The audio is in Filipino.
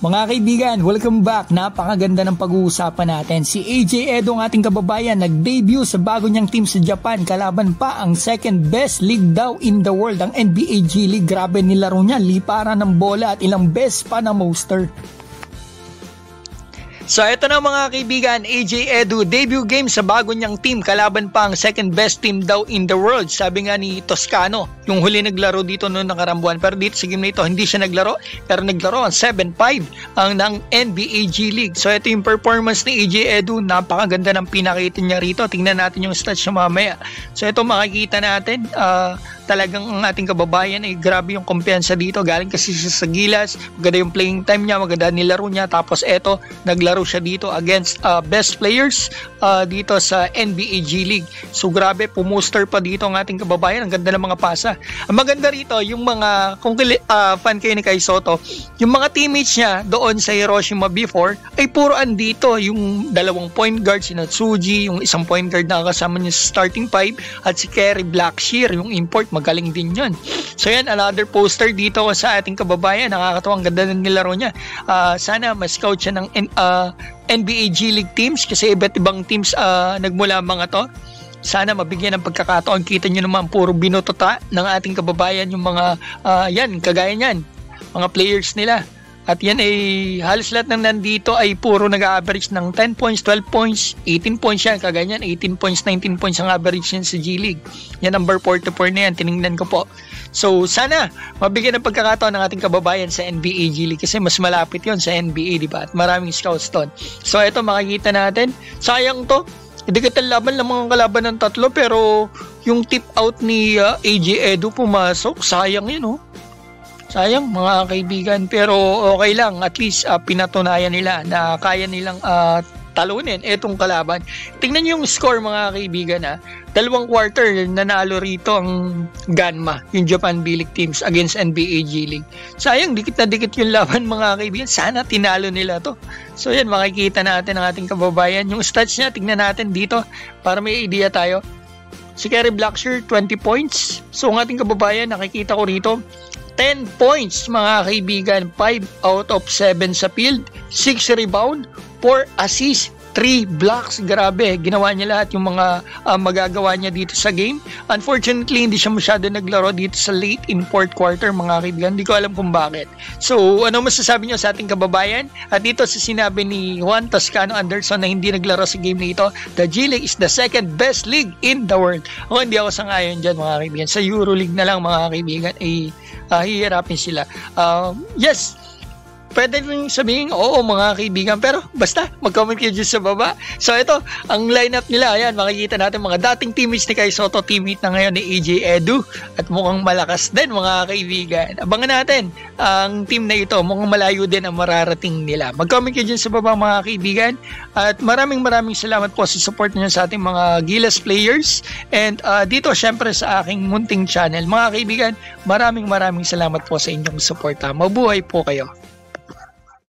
Mga kaibigan, welcome back. Napakaganda ng pag-uusapan natin. Si AJ Edo, ang ating kababayan, nag-debut sa bago niyang team sa Japan. Kalaban pa ang second best league daw in the world, ang NBA G League. Grabe nilaro niya, liparan ng bola at ilang best pa na monster. So ito na mga kaibigan, AJ Edu, debut game sa bago niyang team, kalaban pa ang second best team daw in the world. Sabi nga ni Toscano, yung huli naglaro dito noong nakarambuan, pero dito sa game na ito hindi siya naglaro, pero naglaro ang 7-5 ang ng NBA G League. So ito yung performance ni AJ Edu, napakaganda ng pinakita niya rito. Tingnan natin yung stats niya mamaya. So ito makikita natin, talagang ang ating kababayan ay grabe yung kumpiyansa dito. Galing kasi siya sa Gilas, maganda yung playing time niya, maganda nilaro niya. Tapos eto, naglaro siya dito against best players dito sa NBA G League. So grabe, pumuster pa dito ang ating kababayan. Ang ganda ng mga pasa. Ang maganda rito, yung mga, kung fan kayo ni Kai Sotto, yung mga teammates niya doon sa Hiroshima before, ay puro andito. Yung dalawang point guard, si Natsuji, yung isang point guard na kasama niya sa starting five, at si Kerry Blackshear, yung import, magaling din yun. So yan, another poster dito sa ating kababayan. Nakakatuwang ganda ng nilaro niya. Sana mas-scout siya ng NBA G League teams kasi iba't ibang teams nagmula mga to. Sana mabigyan ng pagkakataon. Kita nyo naman puro binutota ng ating kababayan yung mga yan, kagaya nyan, mga players nila. At yan ay halos lahat ng nandito ay puro nag-average ng 10 points, 12 points, 18 points yan. Kaganyan, 18 points, 19 points ang average yan sa G League. Yan, number 44 na yan. Tinignan ko po. So, sana mabigyan ng pagkakataon ng ating kababayan sa NBA G League kasi mas malapit yon sa NBA, di ba? At maraming scouts doon. So, ito makikita natin. Sayang to. Hindi kita laban ng mga kalaban ng tatlo pero yung tip out ni AJ Edu pumasok. Sayang yun, oh. Sayang mga kaibigan, pero okay lang, at least pinatunayan nila na kaya nilang talunin itong kalaban. Tingnan niyo yung score mga kaibigan, dalawang quarter nanalo rito ang Ganma, yung Japan B-League teams against NBA G League. Sayang, dikit na dikit yung laban mga kaibigan, sana tinalo nila to. So yan, makikita natin ang ating kababayan. Yung stats niya, tingnan natin dito para may idea tayo. Si Kerry Blackshear, 20 points. So ang ating kababayan, nakikita ko rito, 10 points mga kaibigan, 5 out of 7 sa field, 6 rebound, 4 assists, 3 blocks. Grabe, ginawa niya lahat yung mga magagawa niya dito sa game. Unfortunately, hindi siya masyado naglaro dito sa late in fourth quarter mga kaibigan. Hindi ko alam kung bakit. So, ano masasabi niyo sa ating kababayan? At dito sa sinabi ni Juan Toscano Anderson na hindi naglaro sa game na ito, the G League is the second best league in the world. Ako hindi ako sangayon dyan mga kaibigan. Sa EuroLeague na lang mga kaibigan ay hihirapin sila. Yes, pwede rin sabihin, oo mga kaibigan, pero basta mag-comment kayo dyan sa baba. So ito, ang lineup nila, ayan, makikita natin mga dating teammates ni Kai Sotto, teammate na ngayon ni AJ Edu, at mukhang malakas din mga kaibigan. Abangan natin ang team na ito, mukhang malayo din ang mararating nila. Mag-comment kayo dyan sa baba mga kaibigan, at maraming salamat po sa support niyo sa ating mga Gilas players, and dito syempre sa aking munting channel. Mga kaibigan, maraming salamat po sa inyong support. Mabuhay po kayo.